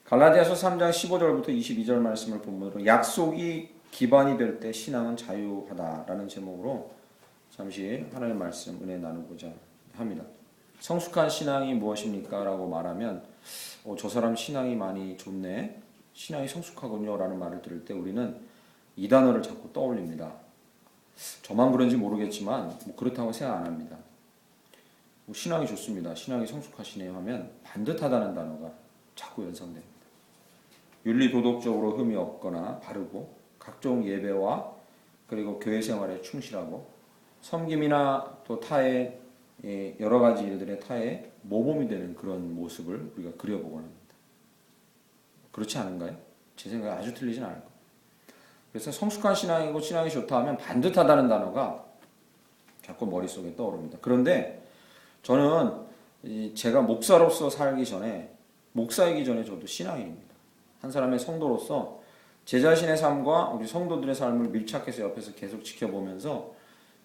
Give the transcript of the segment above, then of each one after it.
갈라디아서 3장 15절부터 22절 말씀을 본문으로 약속이 기반이 될 때 신앙은 자유하다라는 제목으로 잠시 하나님의 말씀 은혜 나누고자 합니다. 성숙한 신앙이 무엇입니까? 라고 말하면 저 사람 신앙이 많이 좋네, 신앙이 성숙하군요 라는 말을 들을 때 우리는 이 단어를 자꾸 떠올립니다. 저만 그런지 모르겠지만 그렇다고 생각 안 합니다. 신앙이 좋습니다, 신앙이 성숙하시네요 하면 반듯하다는 단어가 자꾸 연상됩니다. 윤리 도덕적으로 흠이 없거나 바르고 각종 예배와 그리고 교회 생활에 충실하고 섬김이나 또 타의 여러 가지 일들의 타에 모범이 되는 그런 모습을 우리가 그려보곤 합니다. 그렇지 않은가요? 제 생각에 아주 틀리진 않을 거예요. 그래서 성숙한 신앙이고 신앙이 좋다 하면 반듯하다는 단어가 자꾸 머릿속에 떠오릅니다. 그런데 저는 제가 목사로서 살기 전에, 목사이기 전에 저도 신앙인입니다. 한 사람의 성도로서 제 자신의 삶과 우리 성도들의 삶을 밀착해서 옆에서 계속 지켜보면서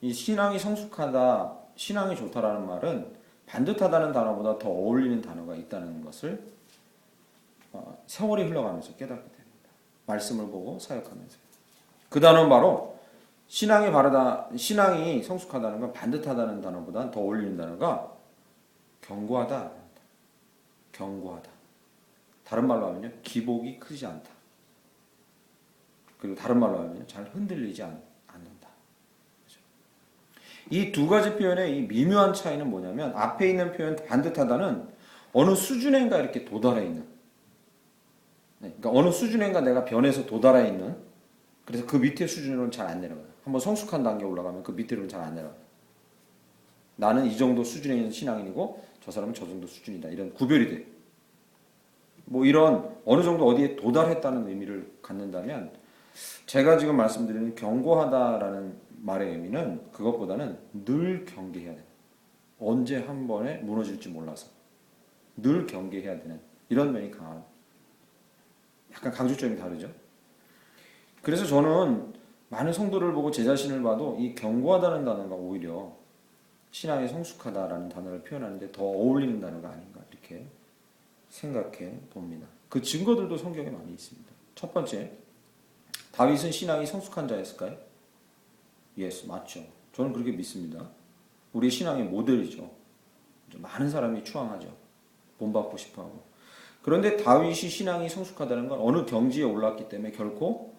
이 신앙이 성숙하다, 신앙이 좋다라는 말은 반듯하다는 단어보다 더 어울리는 단어가 있다는 것을 세월이 흘러가면서 깨닫게 됩니다. 말씀을 보고 사역하면서. 그 단어는 바로 신앙이 바르다, 신앙이 성숙하다는 건 반듯하다는 단어보다 더 어울리는 단어가 견고하다. 견고하다. 다른 말로 하면요, 기복이 크지 않다. 그리고 다른 말로 하면 잘 흔들리지 않는다. 이 두 가지 표현의 이 미묘한 차이는 뭐냐면, 앞에 있는 표현 반듯하다는 어느 수준인가 이렇게 도달해 있는, 그러니까 어느 수준인가 내가 변해서 도달해 있는, 그래서 그 밑에 수준으로는 잘 안 내려가요. 한번 성숙한 단계 올라가면 그 밑으로는 잘 안 내려가요. 나는 이 정도 수준에 있는 신앙인이고 저 사람은 저 정도 수준이다, 이런 구별이 돼요. 이런 어느 정도 어디에 도달했다는 의미를 갖는다면, 제가 지금 말씀드리는 견고하다라는 말의 의미는 그것보다는 늘 경계해야 돼요. 언제 한 번에 무너질지 몰라서 늘 경계해야 되는 이런 면이 강한, 약간 강조점이 다르죠. 그래서 저는 많은 성도를 보고 제 자신을 봐도 이 견고하다는 단어가 오히려 신앙이 성숙하다라는 단어를 표현하는데 더 어울리는 단어가 아닌가 이렇게 생각해 봅니다. 그 증거들도 성경에 많이 있습니다. 첫 번째, 다윗은 신앙이 성숙한 자였을까요? 예스, 맞죠. 저는 그렇게 믿습니다. 우리의 신앙의 모델이죠. 많은 사람이 추앙하죠. 본받고 싶어하고. 그런데 다윗이 신앙이 성숙하다는 건 어느 경지에 올랐기 때문에 결코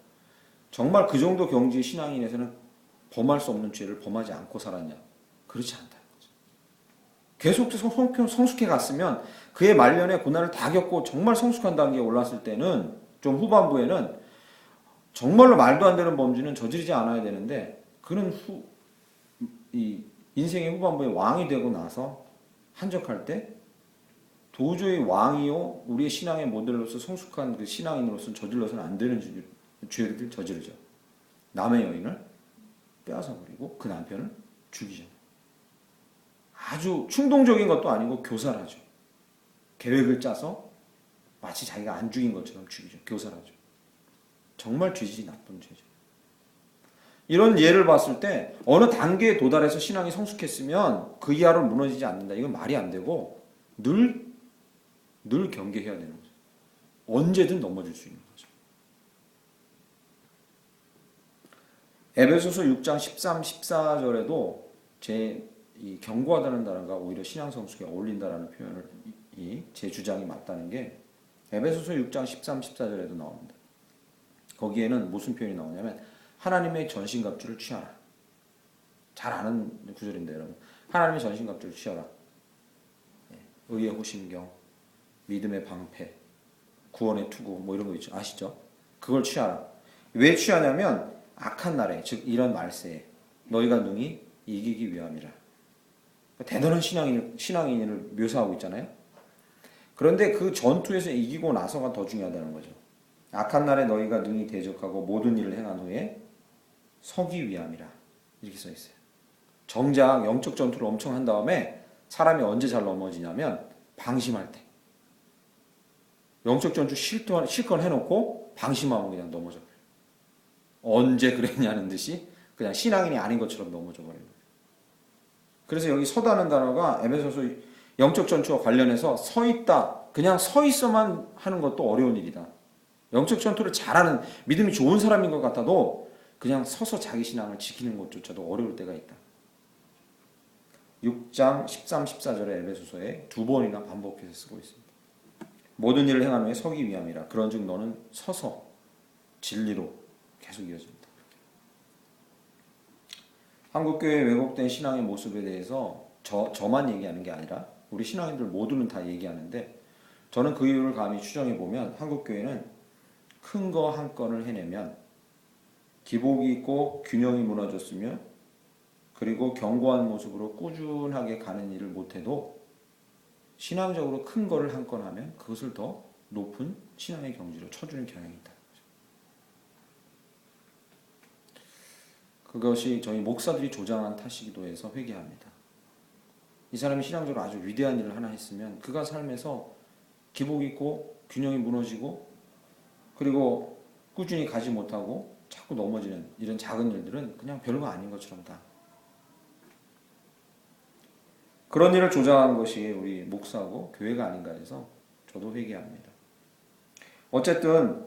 정말 그 정도 경지의 신앙인에서는 범할 수 없는 죄를 범하지 않고 살았냐? 그렇지 않다는 거죠. 계속 성숙해 갔으면 그의 말년에 고난을 다 겪고 정말 성숙한 단계에 올랐을 때는, 좀 후반부에는 정말로 말도 안 되는 범죄는 저지르지 않아야 되는데, 그는 이 인생의 후반부에 왕이 되고 나서 한적할 때 도저히 왕이요 우리의 신앙의 모델로서 성숙한 그 신앙인으로서는 저질러서는 안 되는 죄를 저지르죠. 남의 여인을 빼앗아버리고 그 남편을 죽이죠. 아주 충동적인 것도 아니고 교살하죠. 계획을 짜서 마치 자기가 안 죽인 것처럼 죽이죠. 교살하죠. 정말 죄질이 나쁜 죄죠. 이런 예를 봤을 때 어느 단계에 도달해서 신앙이 성숙했으면 그 이하로 무너지지 않는다. 이건 말이 안 되고 늘 경계해야 되는 거죠. 언제든 넘어질 수 있는 거죠. 에베소서 6장 13, 14절에도 이 견고하다는 단어가 오히려 신앙 성숙에 어울린다라는 표현을, 제 주장이 맞다는 게 에베소서 6장 13, 14절에도 나옵니다. 거기에는 무슨 표현이 나오냐면 하나님의 전신갑주를 취하라. 잘 아는 구절인데 여러분, 하나님의 전신갑주를 취하라. 의의 호심경, 믿음의 방패, 구원의 투구 이런 거 있죠. 아시죠? 그걸 취하라. 왜 취하냐면 악한 날에, 즉 이런 말세에 너희가 능히 이기기 위함이라. 대단한 신앙인을 묘사하고 있잖아요. 그런데 그 전투에서 이기고 나서가 더 중요하다는 거죠. 악한 날에 너희가 능히 대적하고 모든 일을 행한 후에 서기 위함이라 이렇게 써 있어요. 정작 영적 전투를 엄청 한 다음에 사람이 언제 잘 넘어지냐면 방심할 때. 영적 전투 실컷 해놓고 방심하면 그냥 넘어져 버려요. 언제 그랬냐는 듯이 그냥 신앙인이 아닌 것처럼 넘어져 버려요. 그래서 여기 서다는 단어가 에베소서 영적 전투와 관련해서 서 있다, 그냥 서 있어만 하는 것도 어려운 일이다. 영적 전투를 잘하는 믿음이 좋은 사람인 것 같아도 그냥 서서 자기 신앙을 지키는 것조차도 어려울 때가 있다. 6장 13, 14절의 에베소서에 2번이나 반복해서 쓰고 있습니다. 모든 일을 행한 후에 서기 위함이라. 그런즉 너는 서서 진리로 계속 이어집니다. 한국교회 왜곡된 신앙의 모습에 대해서 저만 얘기하는 게 아니라 우리 신앙인들 모두는 다 얘기하는데, 저는 그 이유를 감히 추정해 보면 한국교회는 큰 거 한 건을 해내면 기복이 있고 균형이 무너졌으며 그리고 견고한 모습으로 꾸준하게 가는 일을 못해도 신앙적으로 큰 거를 한 건 하면 그것을 더 높은 신앙의 경지로 쳐주는 경향이 있다. 그것이 저희 목사들이 조장한 탓이기도 해서 회개합니다. 이 사람이 신앙적으로 아주 위대한 일을 하나 했으면 그가 삶에서 기복이 있고 균형이 무너지고 그리고 꾸준히 가지 못하고 자꾸 넘어지는 이런 작은 일들은 그냥 별거 아닌 것처럼 다. 그런 일을 조장한 것이 우리 목사고 교회가 아닌가 해서 저도 회개합니다. 어쨌든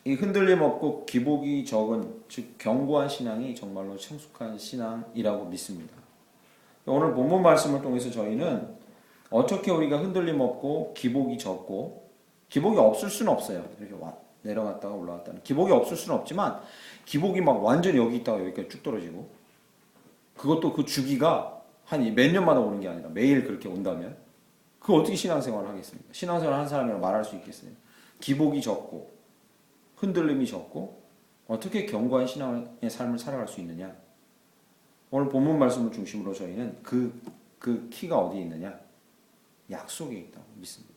이 흔들림 없고 기복이 적은, 즉 견고한 신앙이 정말로 성숙한 신앙이라고 믿습니다. 오늘 본문 말씀을 통해서 저희는 어떻게 우리가 흔들림 없고 기복이 적고, 기복이 없을 수는 없어요. 이렇게 내려갔다가 올라갔다는 기복이 없을 수는 없지만 기복이 막 완전히 여기 있다가 여기까지 쭉 떨어지고, 그것도 그 주기가 한 몇 년마다 오는 게 아니라 매일 그렇게 온다면 그 어떻게 신앙생활을 하겠습니까? 신앙생활을 한 사람이라고 말할 수 있겠어요? 기복이 적고 흔들림이 적고 어떻게 견고한 신앙의 삶을 살아갈 수 있느냐? 오늘 본문 말씀을 중심으로 저희는 그 키가 어디에 있느냐? 약속에 있다고 믿습니다.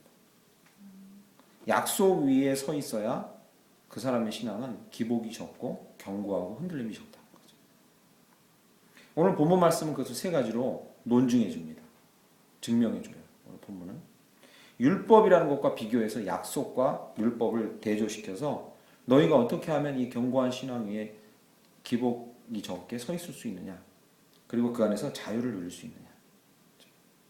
약속 위에 서 있어야 그 사람의 신앙은 기복이 적고 견고하고 흔들림이 적다는 거죠. 오늘 본문 말씀은 그것을 세 가지로 논증해 줍니다. 증명해 줘요. 오늘 본문은 율법이라는 것과 비교해서 약속과 율법을 대조시켜서 너희가 어떻게 하면 이 견고한 신앙 위에 기복이 적게 서 있을 수 있느냐, 그리고 그 안에서 자유를 누릴 수 있느냐,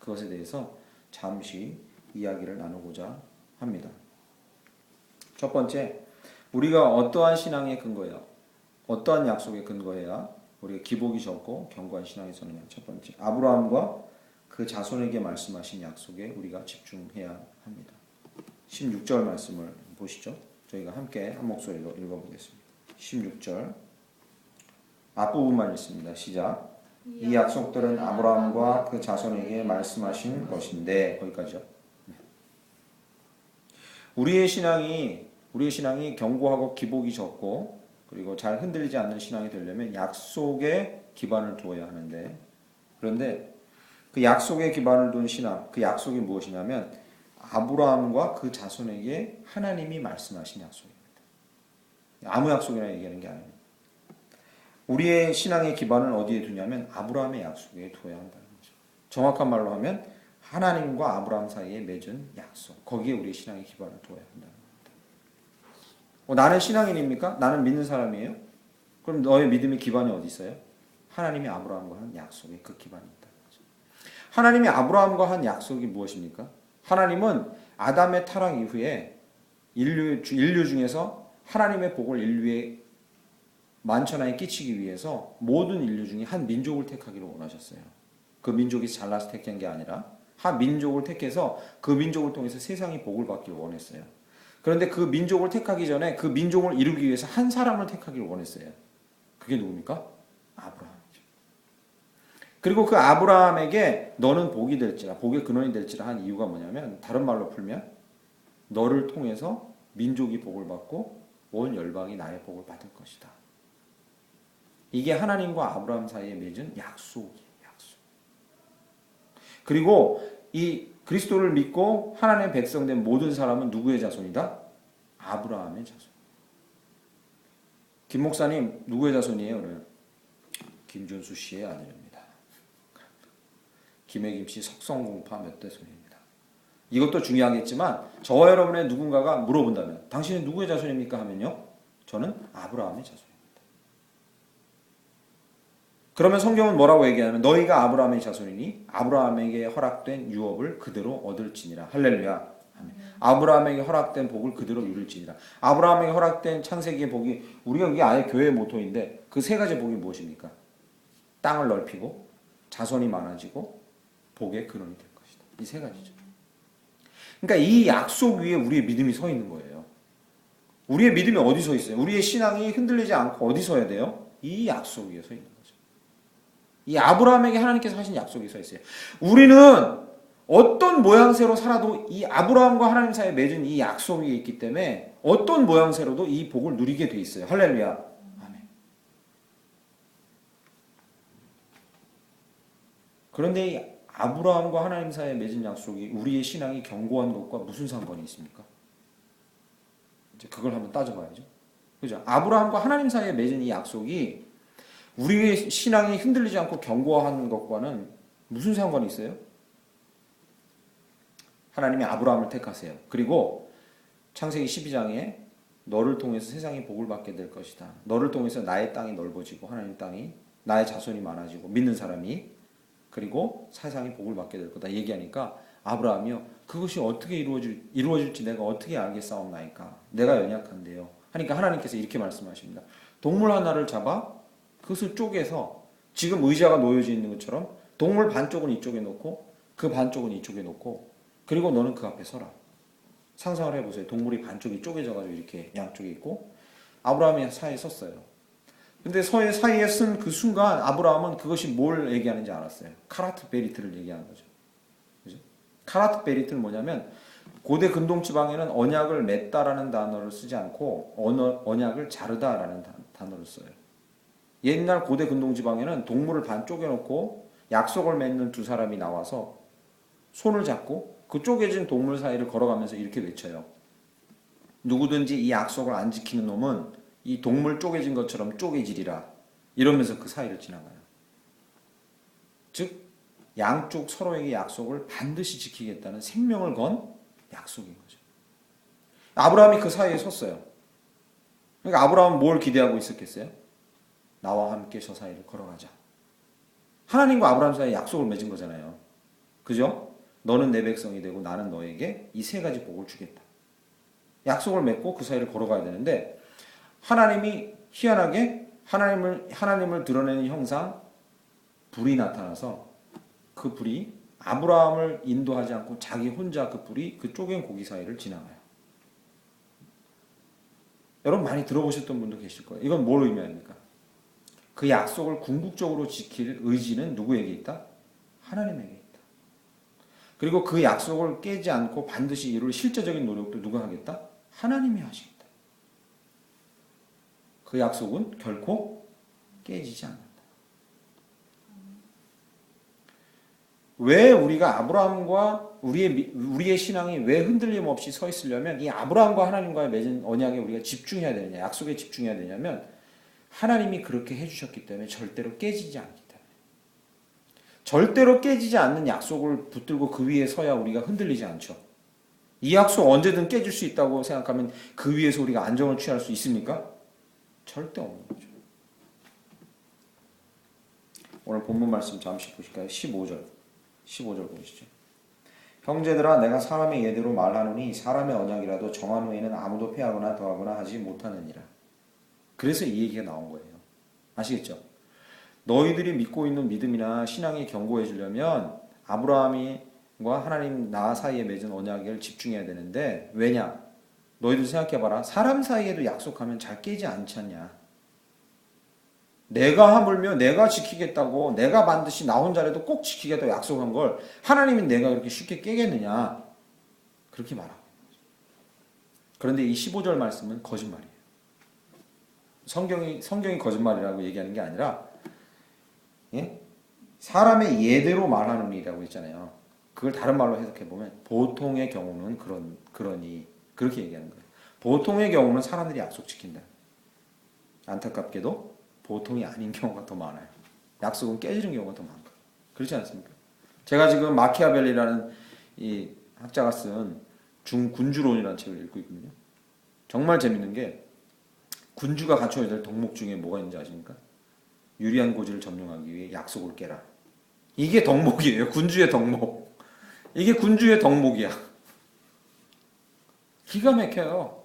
그것에 대해서 잠시 이야기를 나누고자 합니다. 첫 번째, 우리가 어떠한 신앙에 근거해야, 어떠한 약속에 근거해야 우리가 기복이 적고 견고한 신앙에 서느냐. 첫 번째, 아브라함과 그 자손에게 말씀하신 약속에 우리가 집중해야 합니다. 16절 말씀을 보시죠. 저희가 함께 한 목소리로 읽어보겠습니다. 16절 앞부분만 읽습니다. 시작. 이 약속들은 아브라함과 그 자손에게 말씀하신 것인데, 거기까지요. 네. 우리의 신앙이 견고하고 기복이 적고 그리고 잘 흔들리지 않는 신앙이 되려면 약속에 기반을 두어야 하는데, 그런데 그 약속에 기반을 둔 신앙, 그 약속이 무엇이냐면 아브라함과 그 자손에게 하나님이 말씀하신 약속입니다. 아무 약속이나 얘기하는 게 아닙니다. 우리의 신앙의 기반을 어디에 두냐면 아브라함의 약속에 두어야 한다는 거죠. 정확한 말로 하면 하나님과 아브라함 사이에 맺은 약속, 거기에 우리의 신앙의 기반을 두어야 한다는 겁니다. 나는 신앙인입니까? 나는 믿는 사람이에요? 그럼 너의 믿음의 기반이 어디 있어요? 하나님이 아브라함과 한 약속에 그 기반이 있다는 거죠. 하나님이 아브라함과 한 약속이 무엇입니까? 하나님은 아담의 타락 이후에 인류 중에서 하나님의 복을 인류에 만천하에 끼치기 위해서 모든 인류 중에 한 민족을 택하기를 원하셨어요. 그 민족이 잘나서 택한 게 아니라 한 민족을 택해서 그 민족을 통해서 세상이 복을 받기를 원했어요. 그런데 그 민족을 택하기 전에 그 민족을 이루기 위해서 한 사람을 택하기를 원했어요. 그게 누굽니까? 아브라함이죠. 그리고 그 아브라함에게 너는 복이 될지라, 복의 근원이 될지라 한 이유가 뭐냐면, 다른 말로 풀면 너를 통해서 민족이 복을 받고 온 열방이 나의 복을 받을 것이다. 이게 하나님과 아브라함 사이에 맺은 약속이에요. 약속. 그리고 이 그리스도를 믿고 하나님의 백성된 모든 사람은 누구의 자손이다? 아브라함의 자손. 김 목사님 누구의 자손이에요? 그래요. 김준수 씨의 아들입니다. 김혜김 씨 석성공파 몇 대손입니다. 이것도 중요하겠지만 저와 여러분의 누군가가 물어본다면 당신은 누구의 자손입니까? 하면요, 저는 아브라함의 자손입니다. 그러면 성경은 뭐라고 얘기하냐면 너희가 아브라함의 자손이니 아브라함에게 허락된 유업을 그대로 얻을지니라. 할렐루야. 아브라함에게 허락된 복을 그대로 이룰지니라. 아브라함에게 허락된 창세기의 복이 우리가 그게 아예 교회의 모토인데 그 세 가지 복이 무엇입니까? 땅을 넓히고 자손이 많아지고 복의 근원이 될 것이다. 이 세 가지죠. 그러니까 이 약속 위에 우리의 믿음이 서 있는 거예요. 우리의 믿음이 어디 서 있어요? 우리의 신앙이 흔들리지 않고 어디 서야 돼요? 이 약속 위에 서 있는 거죠. 이 아브라함에게 하나님께서 하신 약속이 서 있어요. 우리는 어떤 모양새로 살아도 이 아브라함과 하나님 사이에 맺은 이 약속 위에 있기 때문에 어떤 모양새로도 이 복을 누리게 돼 있어요. 할렐루야. 아멘. 그런데 이 아브라함과 하나님 사이에 맺은 약속이 우리의 신앙이 견고한 것과 무슨 상관이 있습니까? 이제 그걸 한번 따져봐야죠. 그죠? 아브라함과 하나님 사이에 맺은 이 약속이 우리의 신앙이 흔들리지 않고 견고한 것과는 무슨 상관이 있어요? 하나님이 아브라함을 택하세요. 그리고 창세기 12장에 너를 통해서 세상이 복을 받게 될 것이다. 너를 통해서 나의 땅이 넓어지고 하나님 땅이 나의 자손이 많아지고 믿는 사람이 그리고 세상이 복을 받게 될 거다 얘기하니까 아브라함이요. 그것이 어떻게 이루어질지 내가 어떻게 알겠사옵나이까. 내가 연약한데요. 하니까 하나님께서 이렇게 말씀하십니다. 동물 하나를 잡아 그것을 쪼개서 지금 의자가 놓여져 있는 것처럼 동물 반쪽은 이쪽에 놓고 그 반쪽은 이쪽에 놓고 그리고 너는 그 앞에 서라. 상상을 해보세요. 동물이 반쪽이 쪼개져가지고 이렇게 양쪽에 있고 아브라함이 사이에 섰어요. 근데 사이에 쓴 그 순간 아브라함은 그것이 뭘 얘기하는지 알았어요. 카라트 베리트를 얘기하는 거죠. 그죠? 카라트 베리트는 뭐냐면 고대 근동 지방에는 언약을 맺다라는 단어를 쓰지 않고 언약을 자르다라는 단어를 써요. 옛날 고대 근동 지방에는 동물을 반 쪼개놓고 약속을 맺는 두 사람이 나와서 손을 잡고 그 쪼개진 동물 사이를 걸어가면서 이렇게 외쳐요. 누구든지 이 약속을 안 지키는 놈은 이 동물 쪼개진 것처럼 쪼개지리라. 이러면서 그 사이를 지나가요. 즉 양쪽 서로에게 약속을 반드시 지키겠다는 생명을 건 약속인 거죠. 아브라함이 그 사이에 섰어요. 그러니까 아브라함은 뭘 기대하고 있었겠어요? 나와 함께 저 사이를 걸어가자. 하나님과 아브라함 사이에 약속을 맺은 거잖아요. 그죠? 너는 내 백성이 되고 나는 너에게 이 세 가지 복을 주겠다. 약속을 맺고 그 사이를 걸어가야 되는데 하나님이 희한하게 하나님을 드러내는 형상 불이 나타나서 그 불이 아브라함을 인도하지 않고 자기 혼자 그 불이 그 쪼갠 고기 사이를 지나가요. 여러분 많이 들어보셨던 분도 계실 거예요. 이건 뭘 의미합니까? 그 약속을 궁극적으로 지킬 의지는 누구에게 있다? 하나님에게 있다. 그리고 그 약속을 깨지 않고 반드시 이룰 실제적인 노력도 누가 하겠다? 하나님이 하시겠다. 그 약속은 결코 깨지지 않는다. 왜 우리가 아브라함과 우리의 신앙이 왜 흔들림 없이 서 있으려면 이 아브라함과 하나님과의 맺은 언약에 우리가 집중해야 되느냐, 약속에 집중해야 되냐면 하나님이 그렇게 해주셨기 때문에 절대로 깨지지 않기 때문에. 절대로 깨지지 않는 약속을 붙들고 그 위에 서야 우리가 흔들리지 않죠. 이 약속 언제든 깨질 수 있다고 생각하면 그 위에서 우리가 안정을 취할 수 있습니까? 절대 없는 거죠. 오늘 본문 말씀 잠시 보실까요? 15절 보시죠. 형제들아 내가 사람의 예대로 말하노니 사람의 언약이라도 정한 후에는 아무도 패하거나 더하거나 하지 못하느니라. 그래서 이 얘기가 나온 거예요. 아시겠죠? 너희들이 믿고 있는 믿음이나 신앙이 견고해지려면 아브라함과 하나님 나 사이에 맺은 언약을 집중해야 되는데 왜냐? 너희들 생각해봐라. 사람 사이에도 약속하면 잘 깨지 않지 않냐? 내가 하물며 내가 지키겠다고 내가 반드시 나 혼자라도 꼭 지키겠다고 약속한 걸 하나님이 내가 그렇게 쉽게 깨겠느냐? 그렇게 말하고 있는 거죠. 그런데 이 15절 말씀은 거짓말이에요. 성경이 거짓말이라고 얘기하는 게 아니라 예? 사람의 예대로 말하느니라고 했잖아요. 그걸 다른 말로 해석해 보면 보통의 경우는 그러니 그렇게 얘기하는 거예요. 보통의 경우는 사람들이 약속 지킨다. 안타깝게도 보통이 아닌 경우가 더 많아요. 약속은 깨지는 경우가 더 많고 그렇지 않습니까? 제가 지금 마키아벨리라는 이 학자가 쓴 중군주론이라는 책을 읽고 있거든요. 정말 재밌는 게 군주가 갖춰야 될 덕목 중에 뭐가 있는지 아십니까? 유리한 고지를 점령하기 위해 약속을 깨라. 이게 덕목이에요. 군주의 덕목. 이게 군주의 덕목이야. 기가 막혀요.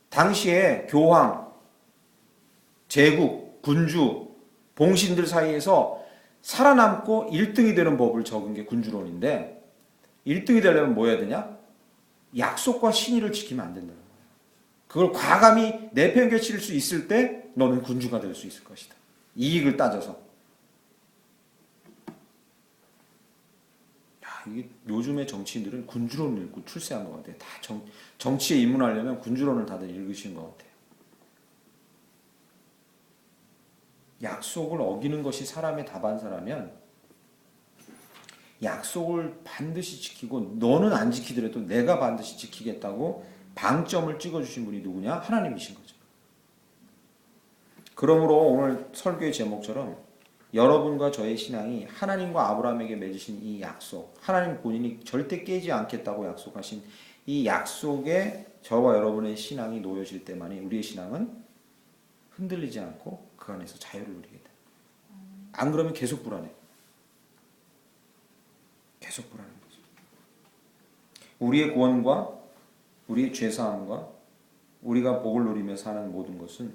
당시에 교황, 제국, 군주, 봉신들 사이에서 살아남고 1등이 되는 법을 적은 게 군주론인데 1등이 되려면 뭐 해야 되냐? 약속과 신의를 지키면 안 된다는 거예요. 그걸 과감히 내팽개칠 수 있을 때 너는 군주가 될 수 있을 것이다. 이익을 따져서. 이게 요즘의 정치인들은 군주론을 읽고 출세한 것 같아요. 다 정치에 입문하려면 군주론을 다들 읽으신 것 같아요. 약속을 어기는 것이 사람의 다반사라면 약속을 반드시 지키고 너는 안 지키더라도 내가 반드시 지키겠다고 방점을 찍어주신 분이 누구냐? 하나님이신 거죠. 그러므로 오늘 설교의 제목처럼 여러분과 저의 신앙이 하나님과 아브라함에게 맺으신 이 약속, 하나님 본인이 절대 깨지 않겠다고 약속하신 이 약속에 저와 여러분의 신앙이 놓여질 때만이 우리의 신앙은 흔들리지 않고 그 안에서 자유를 누리게 돼. 안 그러면 계속 불안해. 계속 불안한 거죠. 우리의 구원과 우리의 죄사함과 우리가 복을 누리며 사는 모든 것은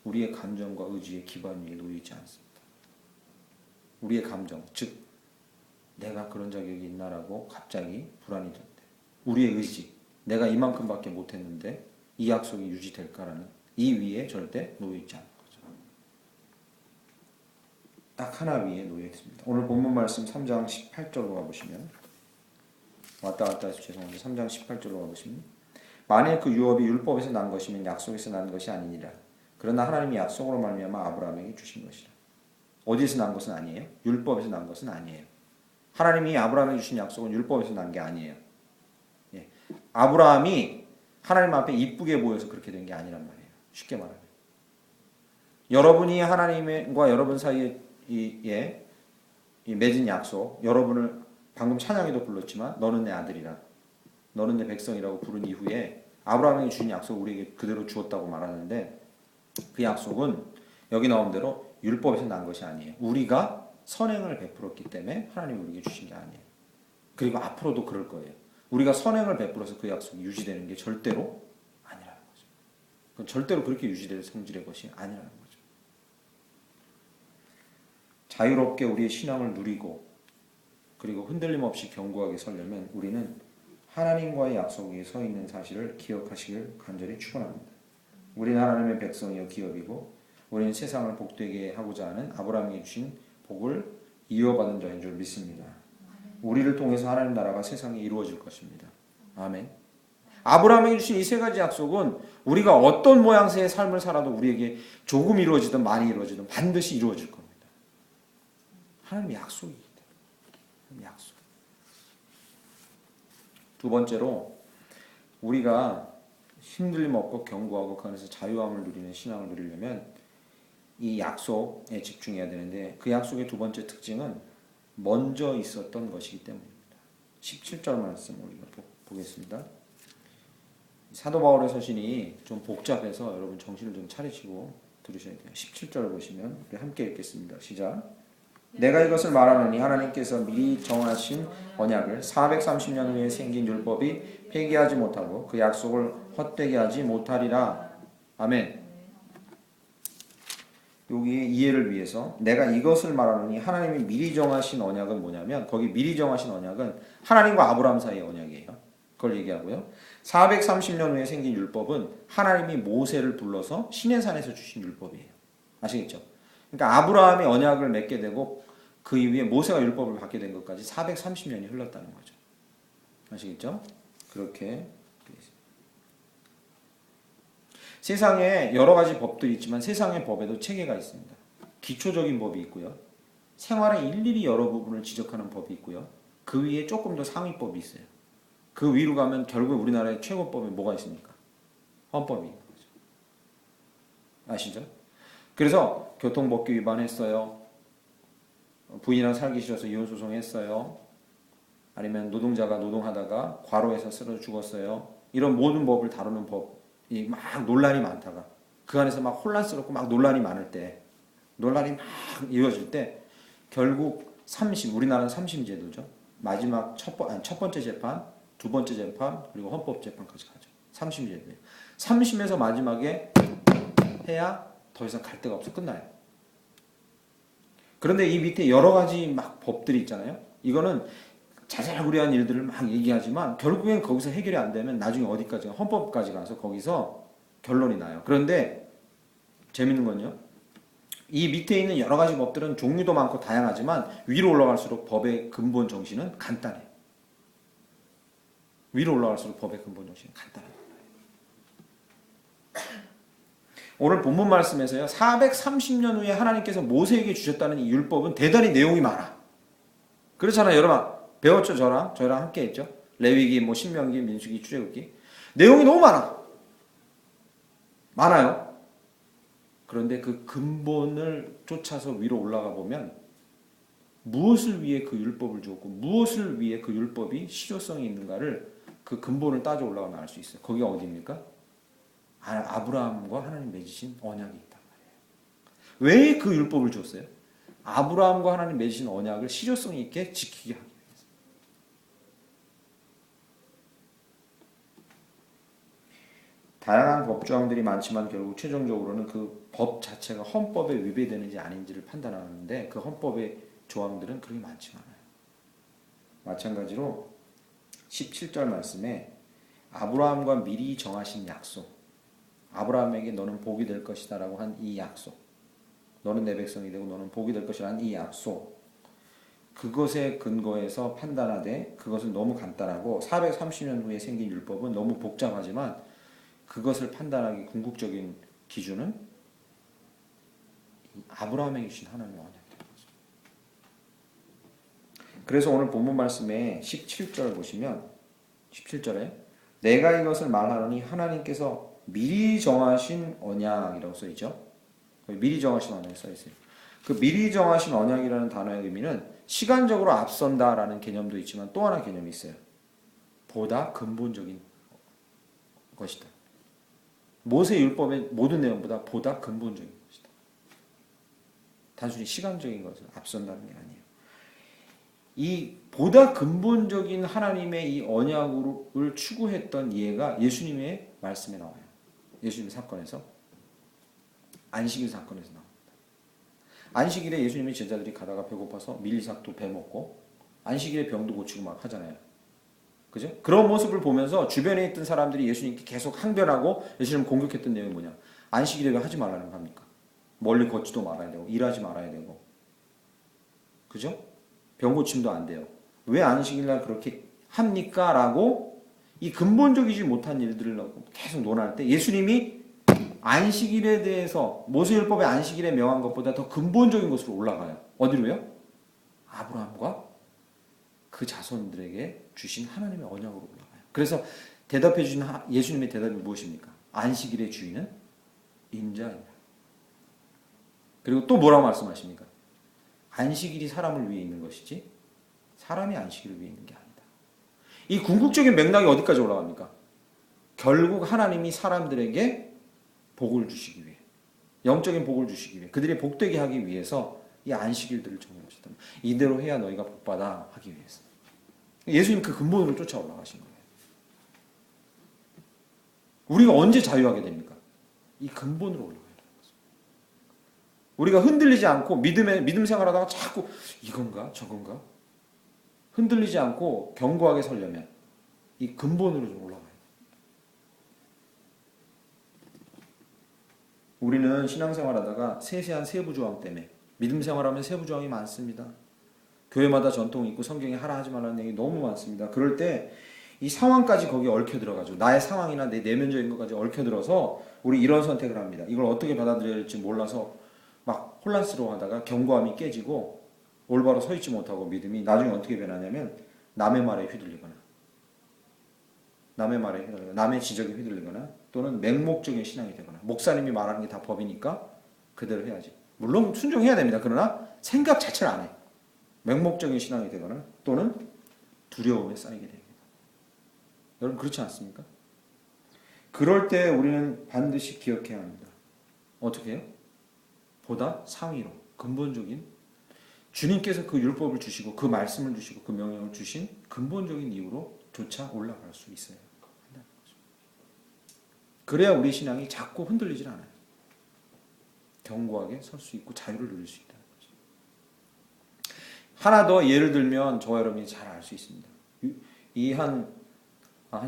우리의 감정과 의지의 기반 위에 놓이지 않습니다. 우리의 감정, 즉 내가 그런 자격이 있나라고 갑자기 불안이 들 때, 우리의 의지, 내가 이만큼밖에 못했는데 이 약속이 유지될까라는 이 위에 절대 놓여있지 않는 거죠. 딱 하나 위에 놓여있습니다. 오늘 본문 말씀 3장 18절로 가보시면 왔다 갔다 해서 죄송한데 3장 18절로 가보시면 만일 그 유업이 율법에서 난 것이면 약속에서 난 것이 아니니라. 그러나 하나님이 약속으로 말미암아 아브라함에게 주신 것이라. 어디에서 난 것은 아니에요. 율법에서 난 것은 아니에요. 하나님이 아브라함에게 주신 약속은 율법에서 난 게 아니에요. 예. 아브라함이 하나님 앞에 이쁘게 보여서 그렇게 된 게 아니란 말이에요. 쉽게 말하면. 여러분이 하나님과 여러분 사이에 맺은 약속, 여러분을 방금 찬양에도 불렀지만 너는 내 아들이라, 너는 내 백성이라고 부른 이후에 아브라함에게 주신 약속을 우리에게 그대로 주었다고 말하는데 그 약속은 여기 나온 대로 율법에서 난 것이 아니에요. 우리가 선행을 베풀었기 때문에 하나님이 우리에게 주신 게 아니에요. 그리고 앞으로도 그럴 거예요. 우리가 선행을 베풀어서 그 약속이 유지되는 게 절대로 아니라는 거죠. 그건 절대로 그렇게 유지될 성질의 것이 아니라는 거죠. 자유롭게 우리의 신앙을 누리고 그리고 흔들림 없이 견고하게 서려면 우리는 하나님과의 약속 위에 서 있는 사실을 기억하시길 간절히 축원합니다. 우리는 하나님의 백성이요 기업이고 우리는 세상을 복되게 하고자 하는 아브라함에게 주신 복을 이어받은 자인 줄 믿습니다. 우리를 통해서 하나님 나라가 세상에 이루어질 것입니다. 아멘. 아브라함에게 주신 이 세 가지 약속은 우리가 어떤 모양새의 삶을 살아도 우리에게 조금 이루어지든 많이 이루어지든 반드시 이루어질 겁니다. 하나님의 약속이기 때문에. 약속. 두 번째로 우리가 힘들림 없고 견고하고 그 안에서 자유함을 누리는 신앙을 누리려면 이 약속에 집중해야 되는데 그 약속의 두 번째 특징은 먼저 있었던 것이기 때문입니다. 17절 말씀 우리가 보겠습니다. 사도 바울의 서신이 좀 복잡해서 여러분 정신을 좀 차리시고 들으셔야 돼요. 17절을 보시면 우리 함께 읽겠습니다. 시작. 내가 이것을 말하노니 하나님께서 미리 정하신 언약을 430년 후에 생긴 율법이 폐기하지 못하고 그 약속을 헛되게 하지 못하리라. 아멘. 여기 이해를 위해서 내가 이것을 말하노니 하나님이 미리 정하신 언약은 뭐냐면 거기 미리 정하신 언약은 하나님과 아브라함 사이의 언약이에요. 그걸 얘기하고요. 430년 후에 생긴 율법은 하나님이 모세를 불러서 시내산에서 주신 율법이에요. 아시겠죠? 그러니까 아브라함이 언약을 맺게 되고 그 이후에 모세가 율법을 받게 된 것까지 430년이 흘렀다는 거죠. 아시겠죠? 그렇게 세상에 여러 가지 법들이 있지만 세상의 법에도 체계가 있습니다. 기초적인 법이 있고요. 생활의 일일이 여러 부분을 지적하는 법이 있고요. 그 위에 조금 더 상위법이 있어요. 그 위로 가면 결국 우리나라의 최고법이 뭐가 있습니까? 헌법이 있는 거죠. 아시죠? 그래서 교통법규 위반했어요. 부인이랑 살기 싫어서 이혼소송했어요. 아니면 노동자가 노동하다가 과로해서 쓰러져 죽었어요. 이런 모든 법을 다루는 법이 막 논란이 많다가 그 안에서 막 혼란스럽고 막 논란이 많을 때 논란이 막 이어질 때 결국 3심, 우리나라는 3심 제도죠. 마지막 첫 번째 재판, 두 번째 재판, 그리고 헌법재판까지 가죠. 삼심이에요. 삼심에서 마지막에 해야 더 이상 갈 데가 없어. 끝나요. 그런데 이 밑에 여러 가지 막 법들이 있잖아요. 이거는 자잘구레한 일들을 막 얘기하지만 결국엔 거기서 해결이 안 되면 나중에 어디까지 헌법까지 가서 거기서 결론이 나요. 그런데 재밌는 건요. 이 밑에 있는 여러 가지 법들은 종류도 많고 다양하지만 위로 올라갈수록 법의 근본 정신은 간단해요. 위로 올라갈수록 법의 근본 정신은 간단해요. 오늘 본문 말씀에서요. 430년 후에 하나님께서 모세에게 주셨다는 이 율법은 대단히 내용이 많아. 그렇잖아요. 여러분 배웠죠? 저랑 함께 했죠. 레위기, 신명기, 민수기, 출애굽기. 내용이 너무 많아요. 그런데 그 근본을 쫓아서 위로 올라가 보면 무엇을 위해 그 율법을 주었고 무엇을 위해 그 율법이 실효성이 있는가를 그 근본을 따져 올라가면 알 수 있어요. 거기가 어디입니까? 아브라함과 하나님 맺으신 언약이 있단 말이에요. 왜 그 율법을 줬어요? 아브라함과 하나님 맺으신 언약을 실효성 있게 지키게 하기 위해서. 다양한 법조항들이 많지만 결국 최종적으로는 그 법 자체가 헌법에 위배되는지 아닌지를 판단하는데 그 헌법의 조항들은 그렇게 많지 않아요. 마찬가지로 17절 말씀에 아브라함과 미리 정하신 약속, 아브라함에게 너는 복이 될 것이다 라고 한 이 약속, 너는 내 백성이 되고 너는 복이 될 것이라는 이 약속, 그것에 근거해서 판단하되 그것은 너무 간단하고 430년 후에 생긴 율법은 너무 복잡하지만 그것을 판단하기 궁극적인 기준은 아브라함에게 주신 하나님의 언약이에요. 그래서 오늘 본문 말씀에 17절 보시면 17절에 내가 이것을 말하노니 하나님께서 미리 정하신 언약이라고 써있죠. 미리 정하신 언약이 써있어요. 그 미리 정하신 언약이라는 단어의 의미는 시간적으로 앞선다라는 개념도 있지만 또 하나 개념이 있어요. 보다 근본적인 것이다. 모세 율법의 모든 내용보다 보다 근본적인 것이다. 단순히 시간적인 것을 앞선다는 게 아니에요. 이 보다 근본적인 하나님의 이 언약을 추구했던 이해가 예수님의 말씀에 나와요. 예수님의 사건에서 안식일 사건에서 나옵니다. 안식일에 예수님의 제자들이 가다가 배고파서 밀리삭도 베먹고 안식일에 병도 고치고 막 하잖아요. 그죠? 그런 모습을 보면서 주변에 있던 사람들이 예수님께 계속 항변하고 예수님 공격했던 내용이 뭐냐? 안식일에 왜 하지 말라는 겁니까? 멀리 걷지도 말아야 되고 일하지 말아야 되고 그죠? 병 고침도 안 돼요. 왜 안식일날 그렇게 합니까? 라고 이 근본적이지 못한 일들을 계속 논할 때 예수님이 안식일에 대해서 모세율법의 안식일에 명한 것보다 더 근본적인 것으로 올라가요. 어디로요? 아브라함과 그 자손들에게 주신 하나님의 언약으로 올라가요. 그래서 대답해 주신 예수님의 대답이 무엇입니까? 안식일의 주인은 인자입니다. 그리고 또 뭐라고 말씀하십니까? 안식일이 사람을 위해 있는 것이지 사람이 안식일을 위해 있는 게 아니다. 이 궁극적인 맥락이 어디까지 올라갑니까? 결국 하나님이 사람들에게 복을 주시기 위해, 영적인 복을 주시기 위해, 그들이 복되게 하기 위해서 이 안식일들을 정해놓으셨다. 이대로 해야 너희가 복받아 하기 위해서. 예수님 그 근본으로 쫓아 올라가신 거예요. 우리가 언제 자유하게 됩니까? 이 근본으로 올라가야 되는 거죠. 우리가 흔들리지 않고 믿음 생활하다가 자꾸 이건가 저건가 흔들리지 않고 견고하게 서려면 이 근본으로 좀 올라가요. 우리는 신앙생활하다가 세세한 세부조항 때문에 믿음 생활하면 세부조항이 많습니다. 교회마다 전통이 있고 성경에 하라 하지 말라는 얘기 너무 많습니다. 그럴 때 이 상황까지 거기에 얽혀 들어가지고 나의 상황이나 내 내면적인 것까지 얽혀 들어서 우리 이런 선택을 합니다. 이걸 어떻게 받아들여야 할지 몰라서 막 혼란스러워하다가 견고함이 깨지고 올바로 서 있지 못하고 믿음이 나중에 어떻게 변하냐면 남의 말에 휘둘리거나 남의 지적에 휘둘리거나 또는 맹목적인 신앙이 되거나 목사님이 말하는 게 다 법이니까 그대로 해야지. 물론 순종해야 됩니다. 그러나 생각 자체를 안 해. 맹목적인 신앙이 되거나 또는 두려움에 쌓이게 됩니다. 여러분 그렇지 않습니까? 그럴 때 우리는 반드시 기억해야 합니다. 어떻게 해요? 보다 상위로 근본적인 주님께서 그 율법을 주시고 그 말씀을 주시고 그 명령을 주신 근본적인 이유로 조차 올라갈 수 있어요. 그래야 우리 신앙이 자꾸 흔들리질 않아요. 견고하게 설 수 있고 자유를 누릴 수 있다는 거죠. 하나 더 예를 들면 저와 여러분이 잘 알 수 있습니다. 이 한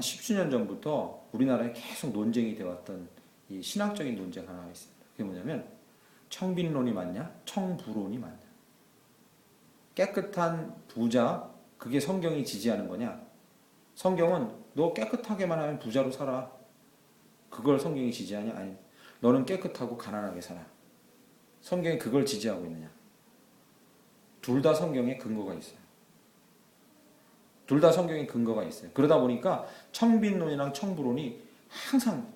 십수년 전부터 우리나라에 계속 논쟁이 되어왔던 이 신학적인 논쟁 하나가 있습니다. 그게 뭐냐면 청빈론이 맞냐? 청부론이 맞냐? 깨끗한 부자, 그게 성경이 지지하는 거냐? 성경은 너 깨끗하게만 하면 부자로 살아. 그걸 성경이 지지하냐? 아니, 너는 깨끗하고 가난하게 살아. 성경이 그걸 지지하고 있느냐? 둘 다 성경에 근거가 있어요. 둘 다 성경에 근거가 있어요. 그러다 보니까 청빈론이랑 청부론이 항상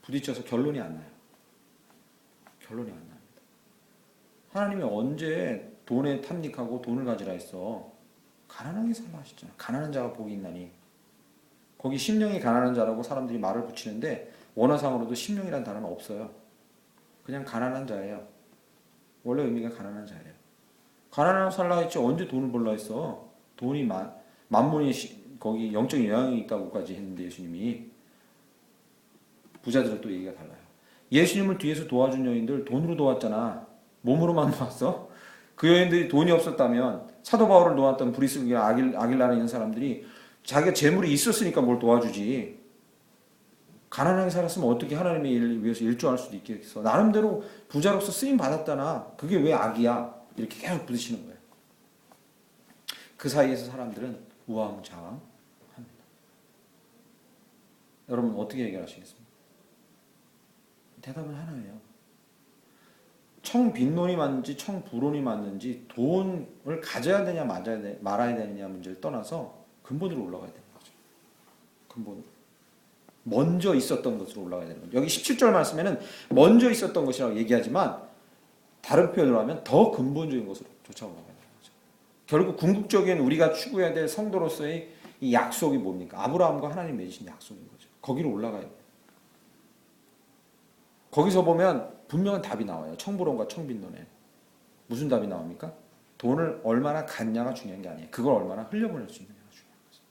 부딪혀서 결론이 안 나요. 결론이 안 납니다. 하나님이 언제 돈에 탐닉하고 돈을 가지라 했어? 가난하게 살라 하셨잖아. 가난한 자가 복이 있나니. 거기 심령이 가난한 자라고 사람들이 말을 붙이는데 원어상으로도 심령이란 단어는 없어요. 그냥 가난한 자예요. 원래 의미가 가난한 자예요. 가난하게 살라 했지 언제 돈을 벌라 했어? 돈이 만문이 거기 영적인 영향이 있다고까지 했는데 예수님이. 부자들은 또 얘기가 달라요. 예수님을 뒤에서 도와준 여인들 돈으로 도왔잖아. 몸으로만 도왔어? 그 여인들이 돈이 없었다면 사도 바울을 도왔던 브리스기나 아길라에 있는 사람들이 자기가 재물이 있었으니까 뭘 도와주지. 가난하게 살았으면 어떻게 하나님의 일을 위해서 일조할 수도 있겠어. 나름대로 부자로서 쓰임 받았잖아. 그게 왜 악이야? 이렇게 계속 부딪히는 거예요. 그 사이에서 사람들은 우왕좌왕합니다. 여러분 어떻게 해결하시겠습니까? 대답은 하나예요. 청빈론이 맞는지 청부론이 맞는지 돈을 가져야 되냐 말아야 되느냐 문제를 떠나서 근본으로 올라가야 되는 거죠. 근본으로. 먼저 있었던 것으로 올라가야 되는 거죠. 여기 17절 말씀에는 먼저 있었던 것이라고 얘기하지만 다른 표현으로 하면 더 근본적인 것으로 쫓아 올라가야 되는 거죠. 결국 궁극적인 우리가 추구해야 될 성도로서의 이 약속이 뭡니까? 아브라함과 하나님 맺으신 약속인 거죠. 거기로 올라가야 돼요. 거기서 보면 분명한 답이 나와요. 청부론과 청빈론에. 무슨 답이 나옵니까? 돈을 얼마나 갖냐가 중요한 게 아니에요. 그걸 얼마나 흘려보낼 수 있느냐가 중요한 거죠.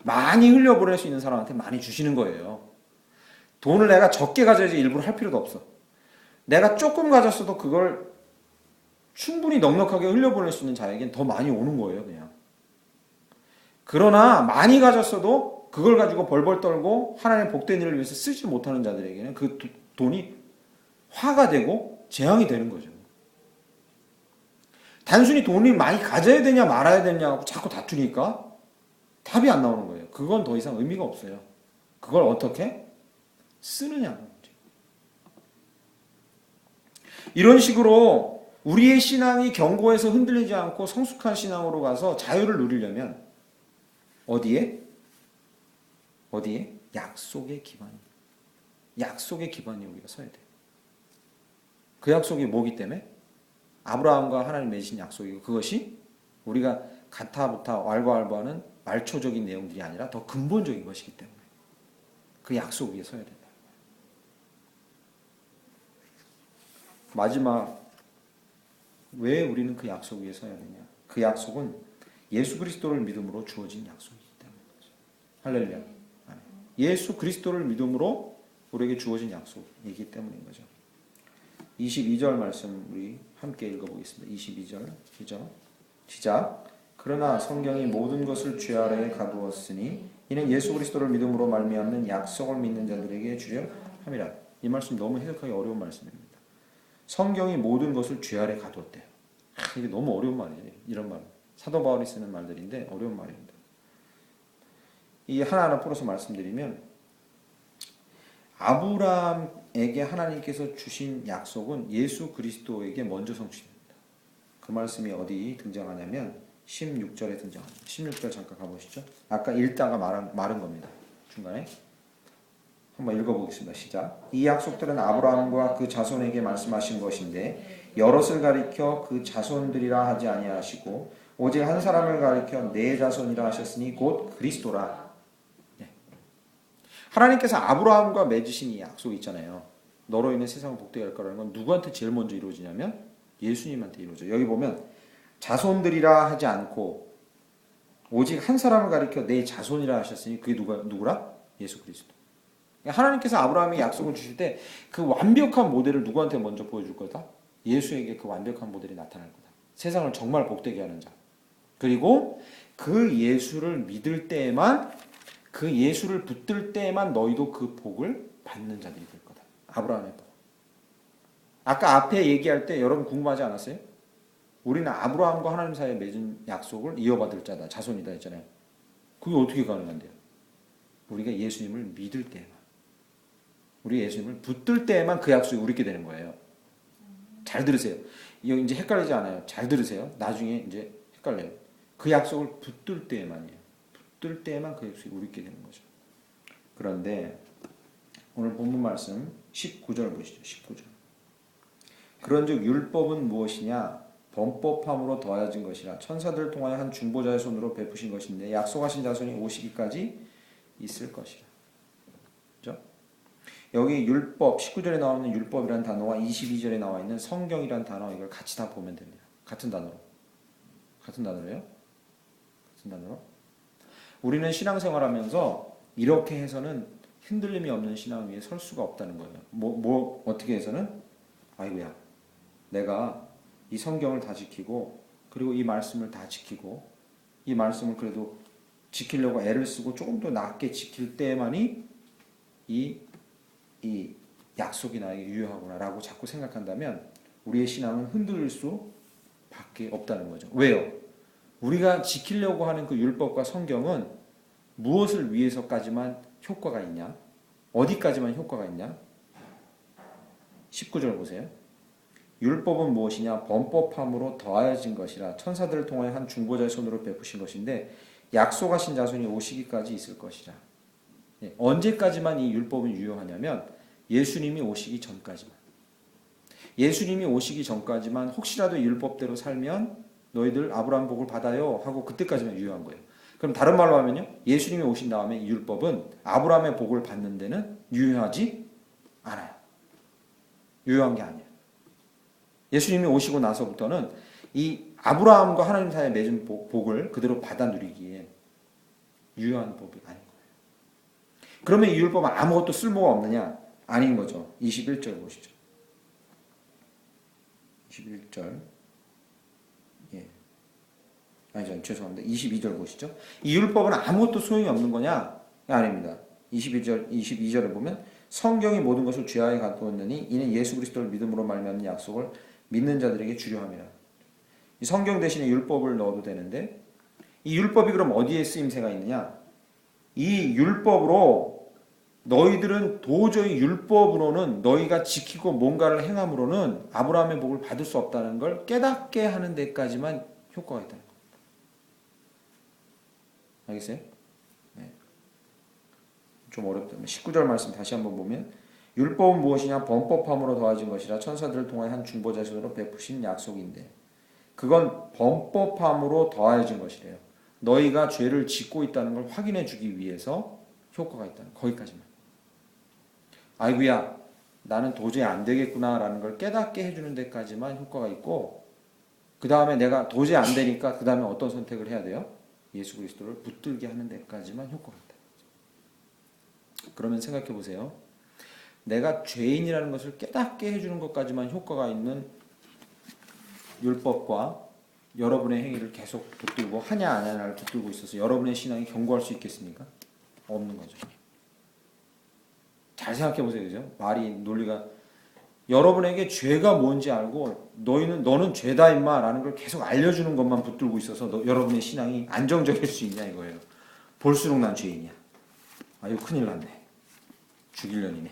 많이 흘려보낼 수 있는 사람한테 많이 주시는 거예요. 돈을 내가 적게 가져야지 일부러 할 필요도 없어. 내가 조금 가졌어도 그걸 충분히 넉넉하게 흘려보낼 수 있는 자에겐 더 많이 오는 거예요. 그냥. 그러나 많이 가졌어도 그걸 가지고 벌벌 떨고 하나님의 복된 일을 위해서 쓰지 못하는 자들에게는 그 돈이 화가 되고 재앙이 되는 거죠. 단순히 돈이 많이 가져야 되냐 말아야 되냐고 자꾸 다투니까 답이 안 나오는 거예요. 그건 더 이상 의미가 없어요. 그걸 어떻게 쓰느냐는 거죠. 이런 식으로 우리의 신앙이 견고해서 흔들리지 않고 성숙한 신앙으로 가서 자유를 누리려면 어디에? 약속의 기반이. 약속의 기반이 우리가 서야 돼요. 그 약속이 뭐기 때문에? 아브라함과 하나님 맺으신 약속이고 그것이 우리가 가타부타 왈가왈부하는 말초적인 내용들이 아니라 더 근본적인 것이기 때문에 그 약속 위에 서야 된다. 마지막 왜 우리는 그 약속 위에 서야 되냐? 그 약속은 예수 그리스도를 믿음으로 주어진 약속이기 때문이죠. 할렐루야. 예수 그리스도를 믿음으로 우리에게 주어진 약속이기 때문인 거죠. 22절 말씀 우리 함께 읽어보겠습니다. 22절 시작. 그러나 성경이 모든 것을 죄 아래에 가두었으니 이는 예수 그리스도를 믿음으로 말미암는 약속을 믿는 자들에게 주려 함이라. 이 말씀 너무 해석하기 어려운 말씀입니다. 성경이 모든 것을 죄 아래 가두었대요. 이게 너무 어려운 말이에요. 이런 말. 사도 바울이 쓰는 말들인데 어려운 말입니다. 이 하나하나 풀어서 말씀드리면 아브라함에게 하나님께서 주신 약속은 예수 그리스도에게 먼저 성취됩니다. 그 말씀이 어디 등장하냐면 16절에 등장합니다. 16절 잠깐 가보시죠. 아까 읽다가 말은 겁니다. 중간에 한번 읽어보겠습니다. 시작. 이 약속들은 아브라함과 그 자손에게 말씀하신 것인데 여럿을 가리켜 그 자손들이라 하지 아니하시고 오직 한 사람을 가리켜 내 자손이라 하셨으니 곧 그리스도라. 네. 하나님께서 아브라함과 맺으신 이 약속이 있잖아요. 너로 인해 세상은 복되게 할 거라는 건 누구한테 제일 먼저 이루어지냐면 예수님한테 이루어져요. 여기 보면 자손들이라 하지 않고 오직 한 사람을 가리켜 내 자손이라 하셨으니 그게 누구라? 예수 그리스도. 하나님께서 아브라함에게 약속을 주실 때 그 완벽한 모델을 누구한테 먼저 보여줄 거다? 예수에게 그 완벽한 모델이 나타날 거다. 세상을 정말 복되게 하는 자. 그리고 그 예수를 믿을 때에만, 그 예수를 붙들 때에만 너희도 그 복을 받는 자들이 될 거다. 아브라함의 복. 아까 앞에 얘기할 때 여러분 궁금하지 않았어요? 우리는 아브라함과 하나님 사이에 맺은 약속을 이어받을 자다, 자손이다 했잖아요. 그게 어떻게 가능한데요? 우리가 예수님을 믿을 때에만, 우리 예수님을 붙들 때에만 그 약속이 우리게 되는 거예요. 잘 들으세요. 이거 이제 헷갈리지 않아요. 잘 들으세요. 나중에 이제 헷갈려요. 그 약속을 붙들 때에만이에요. 붙들 때에만 그 약속이 우리게 되는 거죠. 그런데 오늘 본문 말씀 19절 보시죠. 19절. 그런즉 율법은 무엇이냐? 범법함으로 더하여진 것이라 천사들을 통하여 한 중보자의 손으로 베푸신 것인데 약속하신 자손이 오시기까지 있을 것이라. 그렇죠? 여기 율법 19절에 나오는 율법이라는 단어와 22절에 나와 있는 성경이라는 단어, 이걸 같이 다 보면 됩니다. 같은 단어로. 같은 단어로요? 같은 단어로? 우리는 신앙생활하면서 이렇게 해서는 흔들림이 없는 신앙 위에 설 수가 없다는 거예요. 어떻게 해서는? 아이고야, 내가 이 성경을 다 지키고, 그리고 이 말씀을 다 지키고, 이 말씀을 그래도 지키려고 애를 쓰고 조금 더 낫게 지킬 때만이 이 약속이 나에게 유효하구나라고 자꾸 생각한다면 우리의 신앙은 흔들릴 수밖에 없다는 거죠. 왜요? 우리가 지키려고 하는 그 율법과 성경은 무엇을 위해서까지만 효과가 있냐? 어디까지만 효과가 있냐? 19절 보세요. 율법은 무엇이냐? 범법함으로 더하여진 것이라 천사들을 통하여 한 중보자의 손으로 베푸신 것인데 약속하신 자손이 오시기까지 있을 것이라. 언제까지만 이 율법은 유효하냐면 예수님이 오시기 전까지만. 예수님이 오시기 전까지만 혹시라도 율법대로 살면 너희들 아브라함 복을 받아요 하고 그때까지만 유효한 거예요. 그럼 다른 말로 하면요, 예수님이 오신 다음에 이 율법은 아브라함의 복을 받는 데는 유효하지 않아요. 유효한 게 아니에요. 예수님이 오시고 나서부터는 이 아브라함과 하나님 사이에 맺은 복을 그대로 받아 누리기에 유효한 법이 아닌 거예요. 그러면 이 율법은 아무것도 쓸모가 없느냐? 아닌 거죠. 21절 보시죠. 21절. 예. 아니죠. 죄송합니다. 22절 보시죠. 이 율법은 아무것도 소용이 없는 거냐? 아닙니다. 22절에 보면 성경이 모든 것을 죄하에 가두었느니 이는 예수 그리스도를 믿음으로 말미암는 약속을 믿는 자들에게 주려 함이라. 이 성경 대신에 율법을 넣어도 되는데 이 율법이 그럼 어디에 쓰임새가 있느냐? 이 율법으로 너희들은 도저히 율법으로는 너희가 지키고 뭔가를 행함으로는 아브라함의 복을 받을 수 없다는 걸 깨닫게 하는 데까지만 효과가 있다는 겁니다. 알겠어요? 네. 좀 어렵다. 19절 말씀 다시 한번 보면 율법은 무엇이냐? 범법함으로 더해진 것이라 천사들을 통하여 한 중보자의 손으로 베푸신 약속인데 그건 범법함으로 더해진 것이래요. 너희가 죄를 짓고 있다는 걸 확인해 주기 위해서 효과가 있다는 거기까지만. 아이고야, 나는 도저히 안 되겠구나 라는 걸 깨닫게 해주는 데까지만 효과가 있고 그 다음에 내가 도저히 안 되니까 그 다음에 어떤 선택을 해야 돼요? 예수 그리스도를 붙들게 하는 데까지만 효과가 있다. 그러면 생각해 보세요. 내가 죄인이라는 것을 깨닫게 해주는 것까지만 효과가 있는 율법과 여러분의 행위를 계속 붙들고 하냐 안 하냐를 붙들고 있어서 여러분의 신앙이 견고할 수 있겠습니까? 없는 거죠. 잘 생각해 보세요. 그죠? 논리가 여러분에게 죄가 뭔지 알고 너는 죄다 임마 라는 걸 계속 알려주는 것만 붙들고 있어서 여러분의 신앙이 안정적일 수 있냐 이거예요. 볼수록 난 죄인이야. 아유 큰일 났네. 죽일년이네.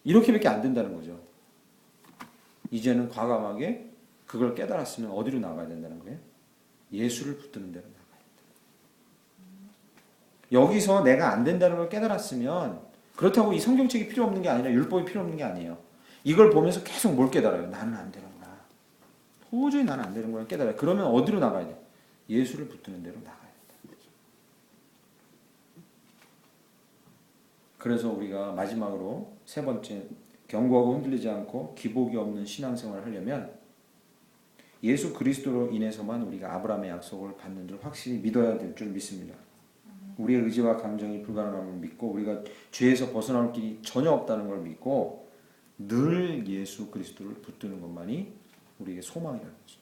이렇게밖에 안 된다는 거죠. 이제는 과감하게 그걸 깨달았으면 어디로 나가야 된다는 거예요? 예수를 붙드는 데로 나가야 된다. 여기서 내가 안 된다는 걸 깨달았으면 그렇다고 이 성경책이 필요 없는 게 아니라 율법이 필요 없는 게 아니에요. 이걸 보면서 계속 뭘 깨달아요? 나는 안 되는구나. 도저히 나는 안 되는구나 깨달아요. 그러면 어디로 나가야 돼? 예수를 붙드는 데로 나가야 된다. 그래서 우리가 마지막으로 세 번째, 견고하고 흔들리지 않고 기복이 없는 신앙생활을 하려면 예수 그리스도로 인해서만 우리가 아브라함의 약속을 받는 줄 확실히 믿어야 될 줄 믿습니다. 우리의 의지와 감정이 불가능함을 믿고 우리가 죄에서 벗어나올 길이 전혀 없다는 걸 믿고 늘 예수 그리스도를 붙드는 것만이 우리에게 소망이라는 거죠.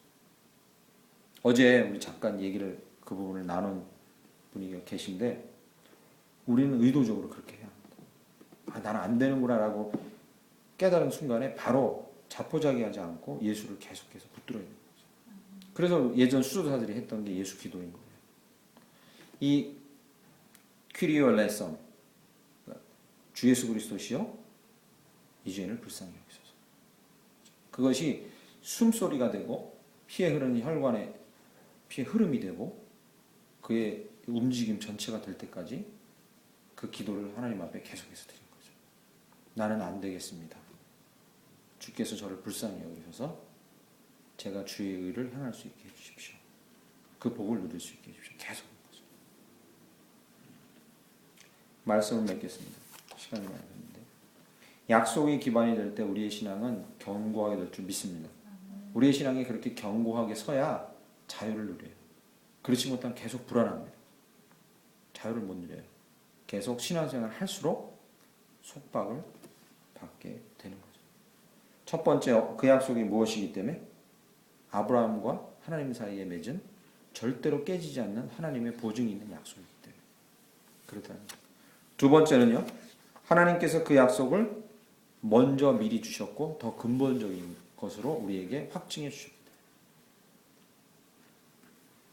어제 우리 잠깐 얘기를 그 부분을 나눈 분이 계신데 우리는 의도적으로 그렇게 해야 합니다. 아, 나는 안 되는구나라고 깨달은 순간에 바로 자포자기하지 않고 예수를 계속해서 붙들어야 돼요. 그래서 예전 수도사들이 했던 게 예수 기도인 거예요. 이 퀴리오 레선, 주 예수 그리스도시여 이 죄인을 불쌍히 여기소서. 그것이 숨소리가 되고 피에 흐르는 혈관에 피의 흐름이 되고 그의 움직임 전체가 될 때까지 그 기도를 하나님 앞에 계속해서 드린 거죠. 나는 안 되겠습니다. 주께서 저를 불쌍히 여기셔서 제가 주의 의를 행할 수 있게 해주십시오. 그 복을 누릴 수 있게 해주십시오. 계속 거죠. 말씀을 맺겠습니다. 시간이 많이 됐는데 약속이 기반이 될 때 우리의 신앙은 견고하게 될 줄 믿습니다. 우리의 신앙이 그렇게 견고하게 서야 자유를 누려요. 그렇지 못하면 계속 불안합니다. 자유를 못 누려요. 계속 신앙생활을 할수록 속박을 받게 되는 거죠. 첫 번째 그 약속이 무엇이기 때문에? 아브라함과 하나님 사이에 맺은 절대로 깨지지 않는 하나님의 보증이 있는 약속이기 때문에 그렇다는 거죠. 두 번째는요. 하나님께서 그 약속을 먼저 미리 주셨고 더 근본적인 것으로 우리에게 확증해 주십니다.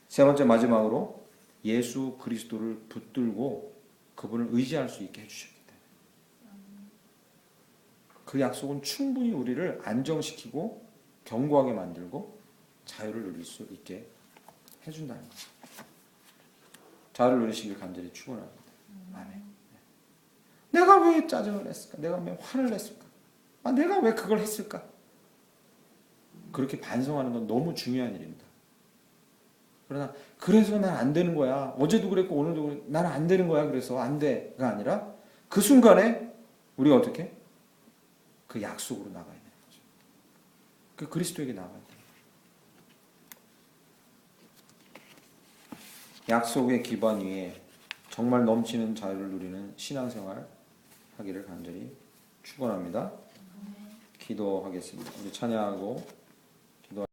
세 번째 마지막으로 예수 그리스도를 붙들고 그분을 의지할 수 있게 해주셨기 때문에 그 약속은 충분히 우리를 안정시키고 견고하게 만들고 자유를 누릴 수 있게 해준다는 거죠. 자유를 누리시길 간절히 축원합니다. 아멘. 내가 왜 짜증을 냈을까? 내가 왜 화를 냈을까? 아, 내가 왜 그걸 했을까? 그렇게 반성하는 건 너무 중요한 일입니다. 그러나 그래서 난 안 되는 거야. 어제도 그랬고 오늘도 그랬고 나는 안 되는 거야. 그래서 안 돼가 아니라 그 순간에 우리가 어떻게? 그 약속으로 나가야 되는 거죠. 그 그리스도에게 나가야 돼요. 약속의 기반 위에 정말 넘치는 자유를 누리는 신앙생활 하기를 간절히 축원합니다. 기도하겠습니다. 우리 찬양하고